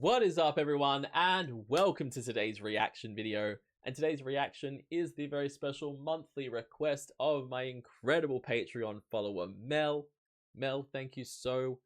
What is up, everyone, and welcome to today's reaction video. And today's reaction is the very special monthly request of my incredible Patreon follower, Mel. Mel, thank you so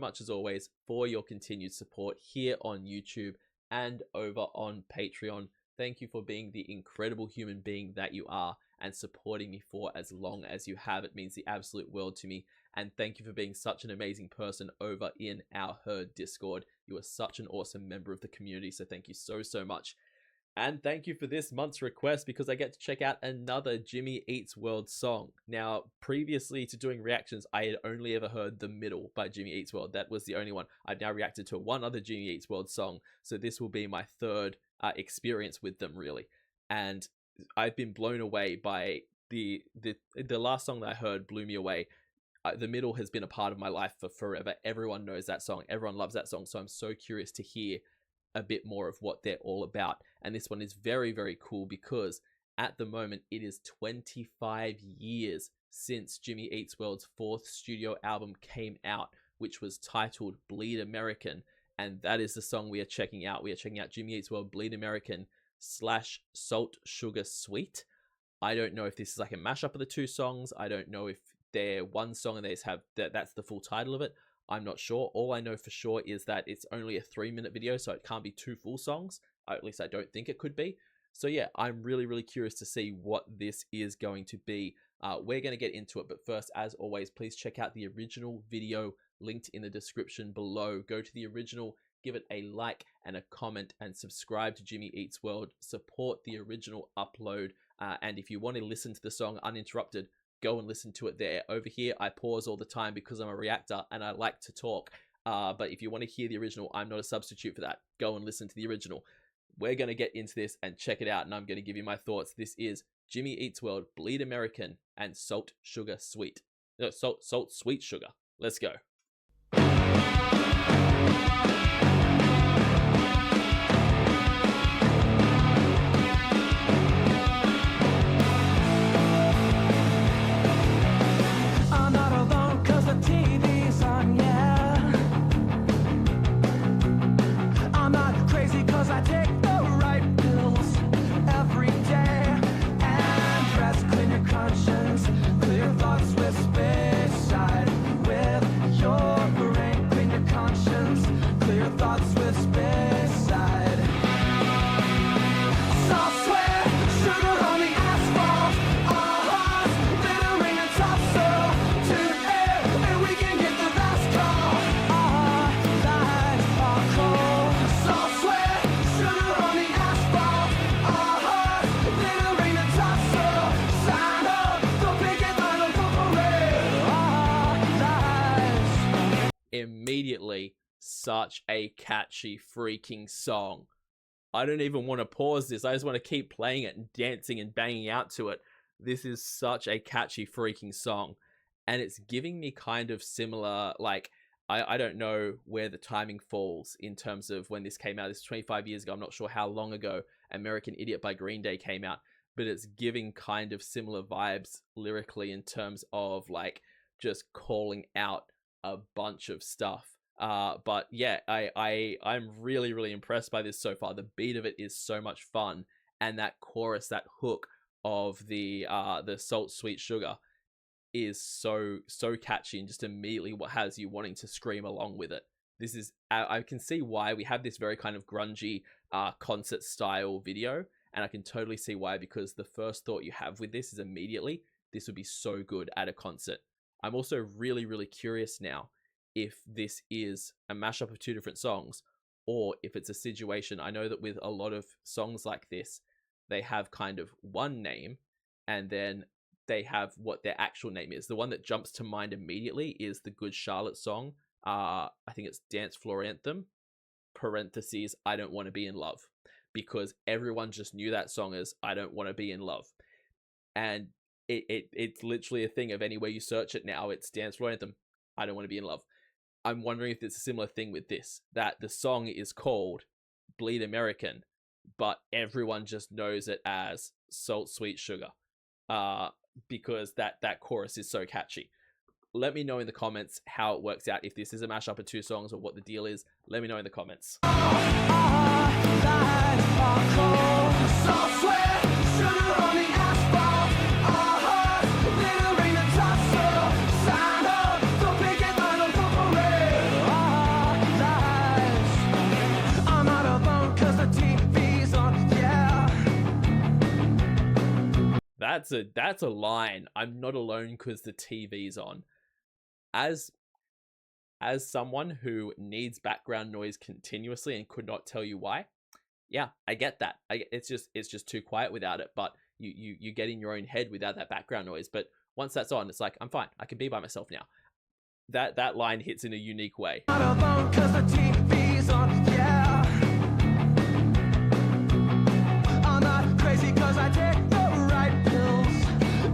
much as always for your continued support here on YouTube and over on Patreon. Thank you for being the incredible human being that you are and supporting me for as long as you have. It means the absolute world to me. And thank you for being such an amazing person over in our Herd Discord. You are such an awesome member of the community, so thank you so much. And thank you for this month's request because I get to check out another Jimmy Eats World song. Now, previously to doing reactions, I had only ever heard The Middle by Jimmy Eats World. That was the only one. I've now reacted to one other Jimmy Eats World song, so this will be my third experience with them, really. And I've been blown away by the last song that I heard blew me away. The Middle has been a part of my life for forever. Everyone knows that song. Everyone loves that song. So I'm so curious to hear a bit more of what they're all about. And this one is very cool because at the moment it is 25 years since Jimmy Eats World's fourth studio album came out, which was titled Bleed American. And that is the song we are checking out. We are checking out Jimmy Eats World Bleed American / Salt Sugar Sweet. I don't know if this is like a mashup of the two songs. I don't know if they're one song and they just have that's the full title of it. I'm not sure. All I know for sure is that it's only a 3-minute video, so it can't be 2 full songs. At least I don't think it could be. So yeah, I'm really curious to see what this is going to be. We're going to get into it, but first, as always, please check out the original video linked in the description below. Go to the original, give it a like and a comment, and subscribe to Jimmy Eats World. Support the original upload, and if you want to listen to the song uninterrupted, go and listen to it there. Over here, I pause all the time because I'm a reactor and I like to talk. But if you want to hear the original, I'm not a substitute for that. Go and listen to the original. We're going to get into this and check it out, and I'm going to give you my thoughts. This is Jimmy Eats World, Bleed American, and Salt Sugar Sweet. No, Salt Sweet Sugar. Let's go. Immediately, such a catchy freaking song. I don't even want to pause this. I just want to keep playing it and dancing and banging out to it. This is such a catchy freaking song, and it's giving me kind of similar, like, I don't know where the timing falls in terms of when this came out. It's 25 years ago. I'm not sure how long ago American Idiot by Green Day came out, but it's giving kind of similar vibes lyrically in terms of like just calling out a bunch of stuff. But yeah, I'm really impressed by this so far. The beat of it is so much fun, and that chorus, that hook of the Salt Sweet Sugar is so catchy and just immediately what has you wanting to scream along with it. This is, I can see why we have this very kind of grungy concert style video, and I can totally see why, because the first thought you have with this is immediately this would be so good at a concert. I'm also really curious now if this is a mashup of 2 different songs or if it's a situation. I know that with a lot of songs like this, they have kind of one name and then they have what their actual name is. The one that jumps to mind immediately is the Good Charlotte song. I think it's Dance Floor Anthem, parentheses, I Don't Want to Be in Love, because everyone just knew that song as I Don't Want to Be in Love. And it's literally a thing of anywhere you search it now, it's Dance Floor Anthem, I Don't Want to Be in Love. I'm wondering if it's a similar thing with this, that the song is called Bleed American, but everyone just knows it as Salt Sweet Sugar, because that chorus is so catchy. Let me know in the comments how it works out, if this is a mashup of two songs or what the deal is. Let me know in the comments. That's a line. I'm not alone because the TV's on. As someone who needs background noise continuously and could not tell you why, yeah, I get that. It's just too quiet without it. But you get in your own head without that background noise. But once that's on, it's like, I'm fine. I can be by myself now. That line hits in a unique way. Not alone 'cause the TV's on, yeah. I'm not crazy 'cause I take the right pills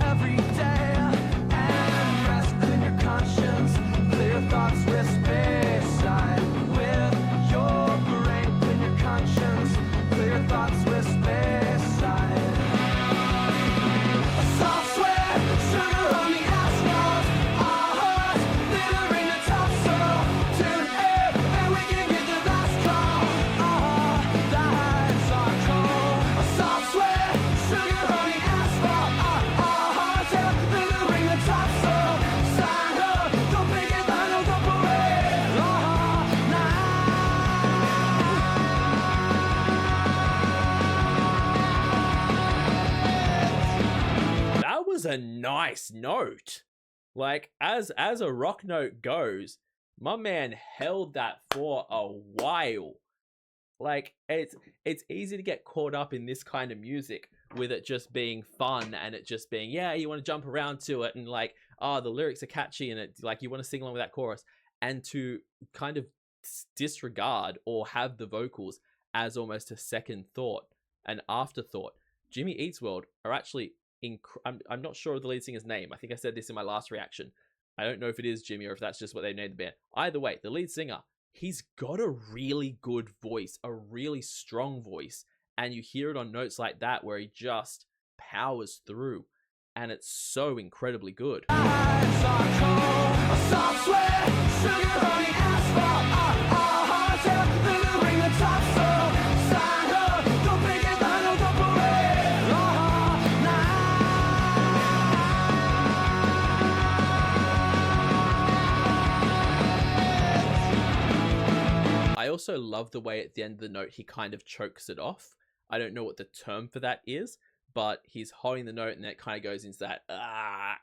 every day, and rest in your conscience, clear thoughts with space side with your brain, clean your conscience, clear thoughts with space side. A soft sweat, sugar on the asphalt, our hearts glittering the top, so tune in and we can get the last call. Our lives are cold. A soft sweat, sugar on the asphalt, our hearts are glittering the top, so sign up, don't make it final, don't parade all night. That was a nice note. Like, as a rock note goes, my man held that for a while. Like, it's easy to get caught up in this kind of music with it just being fun and it just being, yeah, you want to jump around to it and like, oh, the lyrics are catchy and it like you want to sing along with that chorus, and to kind of disregard or have the vocals as almost a second thought, an afterthought. Jimmy Eats World are actually I'm not sure of the lead singer's name. I think I said this in my last reaction. I don't know if it is Jimmy or if that's just what they named the band. Either way, the lead singer, he's got a really good voice, a really strong voice, and you hear it on notes like that where he just powers through, and it's so incredibly good. I also love the way at the end of the note he kind of chokes it off. I don't know what the term for that is, but he's holding the note and then it kind of goes into that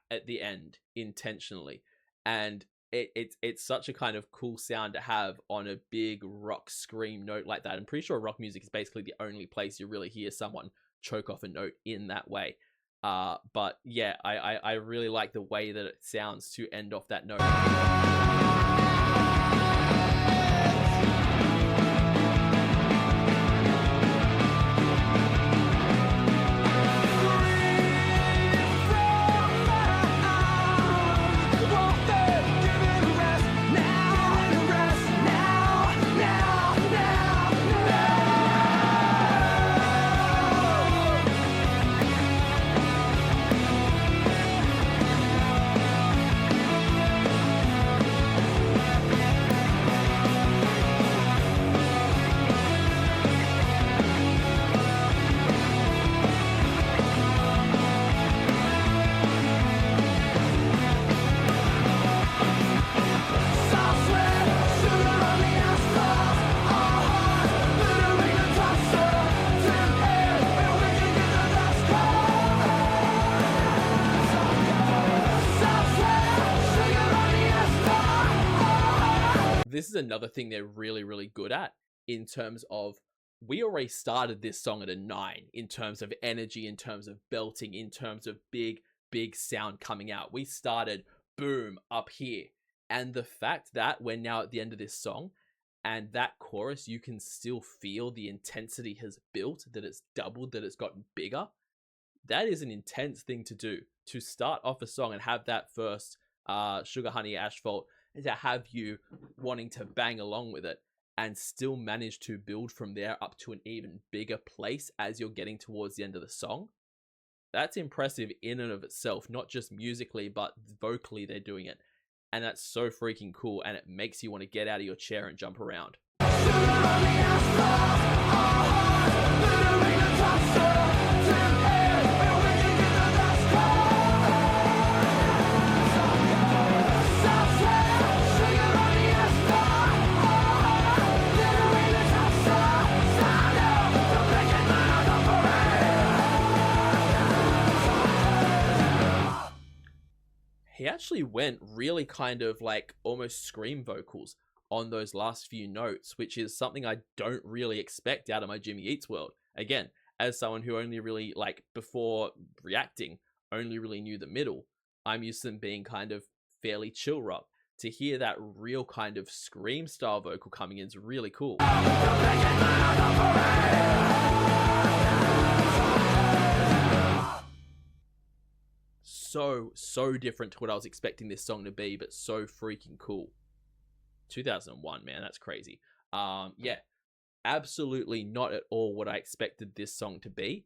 at the end intentionally. And it's such a kind of cool sound to have on a big rock scream note like that. I'm pretty sure rock music is basically the only place you really hear someone choke off a note in that way. But yeah, I really like the way that it sounds to end off that note. This is another thing they're really, really good at in terms of, we already started this song at a 9 in terms of energy, in terms of belting, in terms of big sound coming out. We started boom up here. And the fact that we're now at the end of this song and that chorus, you can still feel the intensity has built, that it's doubled, that it's gotten bigger. That is an intense thing to do, to start off a song and have that first Sugar Honey Asphalt, and to have you wanting to bang along with it and still manage to build from there up to an even bigger place as you're getting towards the end of the song. That's impressive in and of itself, not just musically, but vocally they're doing it. And that's so freaking cool, and it makes you want to get out of your chair and jump around. He actually went really kind of like almost scream vocals on those last few notes, which is something I don't really expect out of my Jimmy Eats world. Again, as someone who only really, like, before reacting, only really knew the middle, I'm used to them being kind of fairly chill rock. To hear that real kind of scream style vocal coming in is really cool. So different to what I was expecting this song to be, but so freaking cool. 2001, man, that's crazy. Yeah, absolutely not at all what I expected this song to be,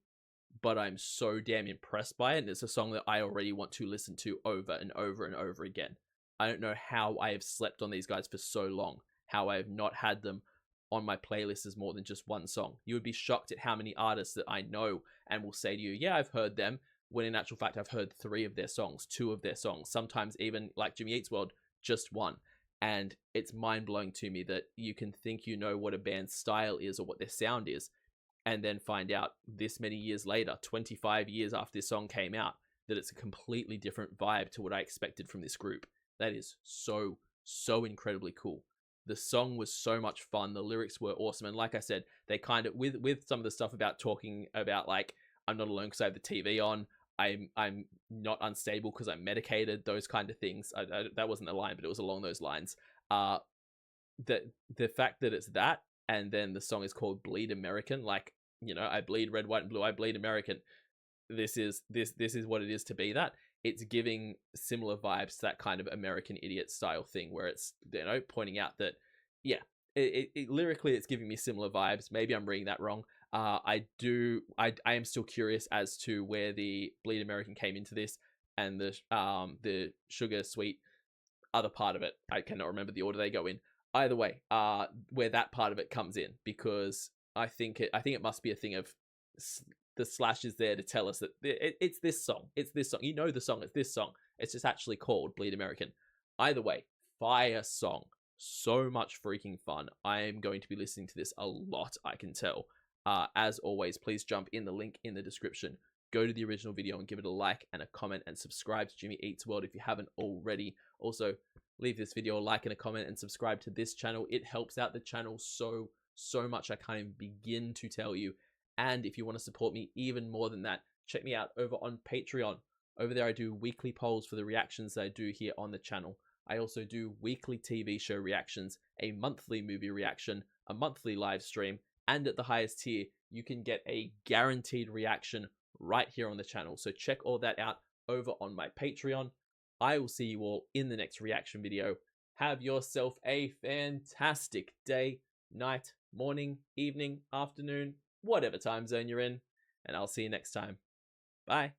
but I'm so damn impressed by it, and it's a song that I already want to listen to over and over and over again. I don't know how I have slept on these guys for so long, how I have not had them on my playlist as more than just one song. You would be shocked at how many artists that I know and will say to you, yeah, I've heard them, when in actual fact I've heard 3 of their songs, 2 of their songs, sometimes even, like Jimmy Eats World, just 1. And it's mind-blowing to me that you can think you know what a band's style is or what their sound is, and then find out this many years later, 25 years after this song came out, that it's a completely different vibe to what I expected from this group. That is so incredibly cool. The song was so much fun. The lyrics were awesome. And like I said, they kind of, with some of the stuff about talking about, like, I'm not alone because I have the TV on, I'm not unstable because I'm medicated, those kind of things. That wasn't the line, but it was along those lines. The fact that it's that, and then the song is called Bleed American, like, you know, I bleed red, white, and blue, I bleed American. This is what it is to be that. It's giving similar vibes to that kind of American Idiot style thing, where it's, you know, pointing out that, yeah, lyrically it's giving me similar vibes. Maybe I'm reading that wrong. I am still curious as to where the Bleed American came into this, and the Sugar Sweet other part of it. I cannot remember the order they go in. Either way, where that part of it comes in, because I think it must be a thing of the Slash is there to tell us that it's this song. It's this song. You know the song. It's this song. It's just actually called Bleed American. Either way, fire song. So much freaking fun. I am going to be listening to this a lot, I can tell. As always, please jump in the link in the description. Go to the original video and give it a like and a comment, and subscribe to Jimmy Eats World if you haven't already. Also, leave this video a like and a comment and subscribe to this channel. It helps out the channel so much I can't even begin to tell you. And if you want to support me even more than that, check me out over on Patreon. Over there I do weekly polls for the reactions that I do here on the channel. I also do weekly TV show reactions, a monthly movie reaction, a monthly live stream, and at the highest tier, you can get a guaranteed reaction right here on the channel. So check all that out over on my Patreon. I will see you all in the next reaction video. Have yourself a fantastic day, night, morning, evening, afternoon, whatever time zone you're in, and I'll see you next time. Bye.